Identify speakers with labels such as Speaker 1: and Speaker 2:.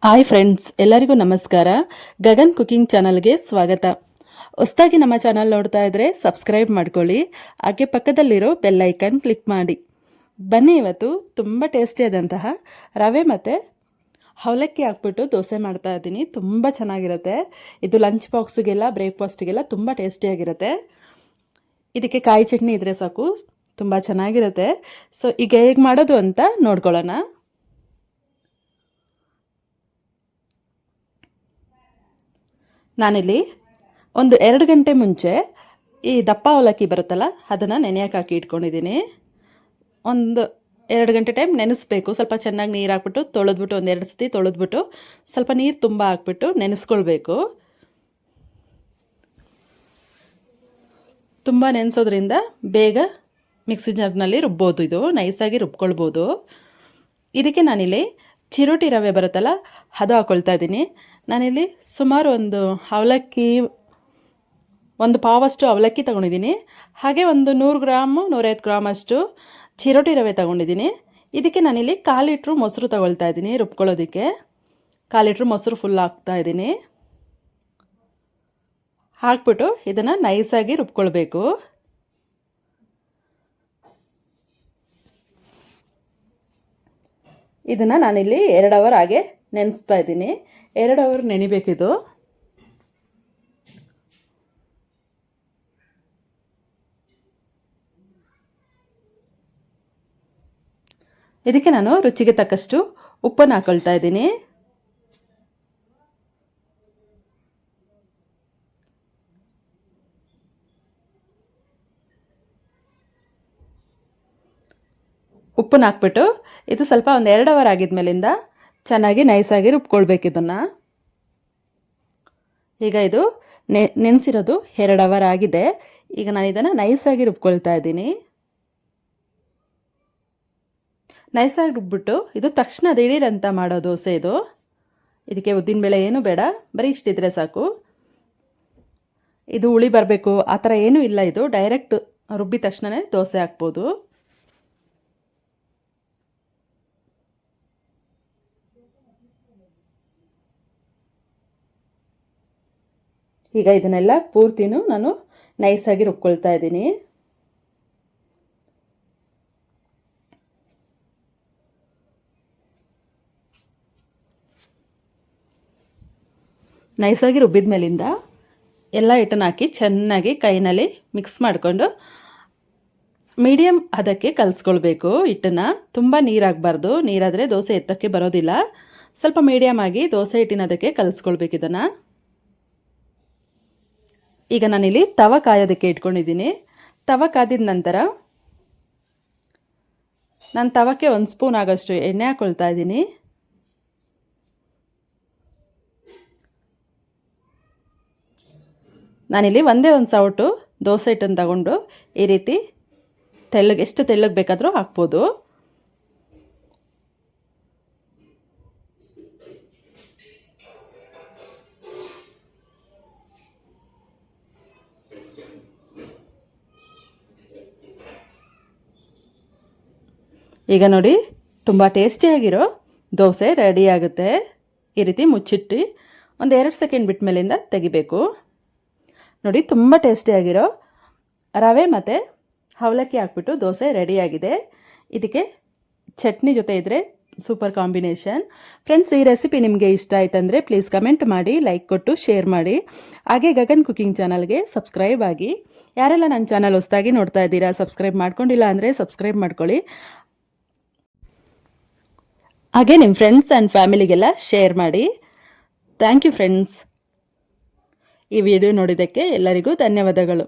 Speaker 1: Hi friends, ಎಲ್ಲರಿಗೂ ನಮಸ್ಕಾರ. Gagan cooking ಚಾನಲ್ಗೆ ಸ್ವಾಗತ. ಹೊಸದಾಗಿ ನಮ್ಮ ಚಾನಲ್ ನೋಡ್ತಾ ಇದ್ರೆ ಸಬ್ಸ್ಕ್ರೈಬ್ ಮಾಡ್ಕೊಳ್ಳಿ, ಹಾಗೆ ಪಕ್ಕದಲ್ಲಿರೋ ಬೆಲ್ ಐಕನ್ ಕ್ಲಿಕ್ ಮಾಡಿ. ಬನ್ನಿ, ಇವತ್ತು ತುಂಬ ಟೇಸ್ಟಿಯಾದಂತಹ ರವೆ ಮತ್ತು ಅವಲಕ್ಕಿ ಹಾಕ್ಬಿಟ್ಟು ದೋಸೆ ಮಾಡ್ತಾ ಇದ್ದೀನಿ. ತುಂಬ ಚೆನ್ನಾಗಿರುತ್ತೆ. ಇದು ಲಂಚ್ ಬಾಕ್ಸ್ಗೆಲ್ಲ ಬ್ರೇಕ್ಫಾಸ್ಟಿಗೆಲ್ಲ ತುಂಬ ಟೇಸ್ಟಿಯಾಗಿರುತ್ತೆ. ಇದಕ್ಕೆ ಕಾಯಿ ಚಟ್ನಿ ಇದ್ರೆ ಸಾಕು, ತುಂಬ ಚೆನ್ನಾಗಿರುತ್ತೆ. ಸೊ ಈಗ ಹೇಗೆ ಮಾಡೋದು ಅಂತ ನೋಡ್ಕೊಳ್ಳೋಣ. ನಾನಿಲ್ಲಿ ಒಂದು 2 ಗಂಟೆ ಮುಂಚೆ ಈ ದಪ್ಪ ಅವಲಕ್ಕಿ ಬರುತ್ತಲ್ಲ, ಅದನ್ನು ನೆನೆಯೋಕೆ ಹಾಕಿ ಇಟ್ಕೊಂಡಿದ್ದೀನಿ. ಒಂದು 2 ಗಂಟೆ ಟೈಮ್ ನೆನೆಸ್ಬೇಕು. ಸ್ವಲ್ಪ ಚೆನ್ನಾಗಿ ನೀರು ಹಾಕ್ಬಿಟ್ಟು ತೊಳೆದ್ಬಿಟ್ಟು, ಒಂದು 2 ಸತಿ ತೊಳೆದ್ಬಿಟ್ಟು ಸ್ವಲ್ಪ ನೀರು ತುಂಬ ಹಾಕ್ಬಿಟ್ಟು ನೆನೆಸ್ಕೊಳ್ಬೇಕು. ತುಂಬ ನೆನೆಸೋದ್ರಿಂದ ಬೇಗ ಮಿಕ್ಸಿ ಜಾರ್ನಲ್ಲಿ ರುಬ್ಬೋದು, ಇದು ನೈಸಾಗಿ ರುಬ್ಕೊಳ್ಬೋದು. ಇದಕ್ಕೆ ನಾನಿಲ್ಲಿ ಚಿರೋಟಿ ರವೆ ಬರುತ್ತಲ್ಲ, ಅದು ಹಾಕ್ಕೊಳ್ತಾ ಇದ್ದೀನಿ. ನಾನಿಲ್ಲಿ ಸುಮಾರು ಒಂದು ಅವಲಕ್ಕಿ, ಒಂದು ಪಾವಷ್ಟು ಅವಲಕ್ಕಿ ತೊಗೊಂಡಿದ್ದೀನಿ. ಹಾಗೆ ಒಂದು 100 ಗ್ರಾಮು 150 ಗ್ರಾಮ್ ಅಷ್ಟು ಚಿರೋಟಿ ರವೆ ತೊಗೊಂಡಿದ್ದೀನಿ. ಇದಕ್ಕೆ ನಾನಿಲ್ಲಿ 1/4 ಲೀಟ್ರು ಮೊಸರು ತೊಗೊಳ್ತಾ ಇದ್ದೀನಿ. ರುಬ್ಕೊಳ್ಳೋದಕ್ಕೆ 1/4 ಲೀಟ್ರು ಮೊಸರು ಫುಲ್ ಹಾಕ್ತಾ ಇದ್ದೀನಿ. ಹಾಕ್ಬಿಟ್ಟು ಇದನ್ನು ನೈಸಾಗಿ ರುಬ್ಕೊಳ್ಬೇಕು. ಇದನ್ನು ನಾನಿಲ್ಲಿ 2 ಅವರ್ ಹಾಗೆ ನೆನೆಸ್ತಾ ಇದ್ದೀನಿ. 2 ಅವರ್ ನೆನಿಬೇಕಿದು. ಇದಕ್ಕೆ ನಾನು ರುಚಿಗೆ ತಕ್ಕಷ್ಟು ಉಪ್ಪನ್ನು ಹಾಕೊಳ್ತಾ ಇದ್ದೀನಿ. ಉಪ್ಪನ್ನು ಹಾಕ್ಬಿಟ್ಟು ಇದು ಸ್ವಲ್ಪ ಒಂದು 2 ಅವರ್ ಆಗಿದ್ಮೇಲಿಂದ ಚೆನ್ನಾಗಿ ನೈಸಾಗಿ ರುಬ್ಕೊಳ್ಬೇಕು ಇದನ್ನು. ಈಗ ಇದು ನೆನೆಸಿರೋದು 2 ಅವರ್ ಆಗಿದೆ. ಈಗ ನಾನು ಇದನ್ನು ನೈಸಾಗಿ ರುಬ್ಕೊಳ್ತಾ ಇದ್ದೀನಿ. ನೈಸಾಗಿ ರುಬ್ಬಿಟ್ಟು ಇದು ತಕ್ಷಣ ದಿಢೀರಂತ ಮಾಡೋ ದೋಸೆ ಇದು. ಇದಕ್ಕೆ ಉದ್ದಿನಬೇಳೆ ಏನೂ ಬೇಡ, ಬರೀ ಇಷ್ಟಿದ್ರೆ ಸಾಕು. ಇದು ಹುಳಿ ಬರಬೇಕು ಆ ಥರ ಏನೂ ಇಲ್ಲ. ಇದು ಡೈರೆಕ್ಟ್ ರುಬ್ಬಿದ ತಕ್ಷಣವೇ ದೋಸೆ ಹಾಕ್ಬೋದು. ಈಗ ಇದನ್ನೆಲ್ಲ ಪೂರ್ತಿನೂ ನಾನು ನೈಸಾಗಿ ರುಬ್ಕೊಳ್ತಾ ಇದ್ದೀನಿ. ನೈಸಾಗಿ ರುಬ್ಬಿದ ಮೇಲಿಂದ ಎಲ್ಲ ಹಿಟ್ಟನ್ನು ಹಾಕಿ ಚೆನ್ನಾಗಿ ಕೈನಲ್ಲಿ ಮಿಕ್ಸ್ ಮಾಡಿಕೊಂಡು ಮೀಡಿಯಮ್ ಹದಕ್ಕೆ ಕಲಿಸ್ಕೊಳ್ಬೇಕು. ಹಿಟ್ಟನ್ನು ತುಂಬ ನೀರಾಗಬಾರ್ದು, ನೀರಾದರೆ ದೋಸೆ ಎತ್ತಕ್ಕೆ ಬರೋದಿಲ್ಲ. ಸ್ವಲ್ಪ ಮೀಡಿಯಮ್ ಆಗಿ ದೋಸೆ ಹಿಟ್ಟಿನ ಅದಕ್ಕೆ ಕಲಿಸ್ಕೊಳ್ಬೇಕು ಇದನ್ನು. ಈಗ ನಾನಿಲ್ಲಿ ತವ ಕಾಯೋದಕ್ಕೆ ಇಟ್ಕೊಂಡಿದ್ದೀನಿ. ತವ ಕಾದಿದ ನಂತರ ನಾನು ತವಕ್ಕೆ 1 ಸ್ಪೂನ್ ಆಗೋಷ್ಟು ಎಣ್ಣೆ ಹಾಕ್ಕೊಳ್ತಾ ಇದ್ದೀನಿ. ನಾನಿಲ್ಲಿ ಒಂದೇ ಒಂದು ಸೌಟು ದೋಸೆ ಹಿಟ್ಟನ್ನು ತಗೊಂಡು ಈ ರೀತಿ ಎಷ್ಟು ತೆಳ್ಳಗೆ ಬೇಕಾದರೂ ಹಾಕ್ಬೋದು. ಈಗ ನೋಡಿ, ತುಂಬ ಟೇಸ್ಟಿಯಾಗಿರೋ ದೋಸೆ ರೆಡಿ ಆಗುತ್ತೆ. ಈ ರೀತಿ ಮುಚ್ಚಿಟ್ಟು ಒಂದು 2 ಸೆಕೆಂಡ್ ಬಿಟ್ಟ ಮೇಲಿಂದ ತೆಗಿಬೇಕು. ನೋಡಿ, ತುಂಬ ಟೇಸ್ಟಿಯಾಗಿರೋ ರವೆ ಮತ್ತು ಅವಲಕ್ಕಿ ಹಾಕ್ಬಿಟ್ಟು ದೋಸೆ ರೆಡಿಯಾಗಿದೆ. ಇದಕ್ಕೆ ಚಟ್ನಿ ಜೊತೆ ಇದ್ದರೆ ಸೂಪರ್ ಕಾಂಬಿನೇಷನ್. ಫ್ರೆಂಡ್ಸ್, ಈ ರೆಸಿಪಿ ನಿಮಗೆ ಇಷ್ಟ ಆಯ್ತಂದರೆ ಪ್ಲೀಸ್ ಕಮೆಂಟ್ ಮಾಡಿ, ಲೈಕ್ ಕೊಟ್ಟು ಶೇರ್ ಮಾಡಿ. ಹಾಗೆ ಗಗನ್ ಕುಕಿಂಗ್ ಚಾನಲ್ಗೆ ಸಬ್ಸ್ಕ್ರೈಬ್ ಆಗಿ. ಯಾರೆಲ್ಲ ನನ್ನ ಚಾನಲ್ ಹೊಸದಾಗಿ ನೋಡ್ತಾ ಇದ್ದೀರಾ, ಸಬ್ಸ್ಕ್ರೈಬ್ ಮಾಡ್ಕೊಂಡಿಲ್ಲ ಅಂದರೆ ಸಬ್ಸ್ಕ್ರೈಬ್ ಮಾಡ್ಕೊಳ್ಳಿ. ಹಾಗೆ ನಿಮ್ಮ ಫ್ರೆಂಡ್ಸ್ ಆ್ಯಂಡ್ ಫ್ಯಾಮಿಲಿಗೆಲ್ಲ ಶೇರ್ ಮಾಡಿ. Thank you friends. ಈ ವಿಡಿಯೋ ನೋಡಿದ್ದಕ್ಕೆ ಎಲ್ಲರಿಗೂ ಧನ್ಯವಾದಗಳು.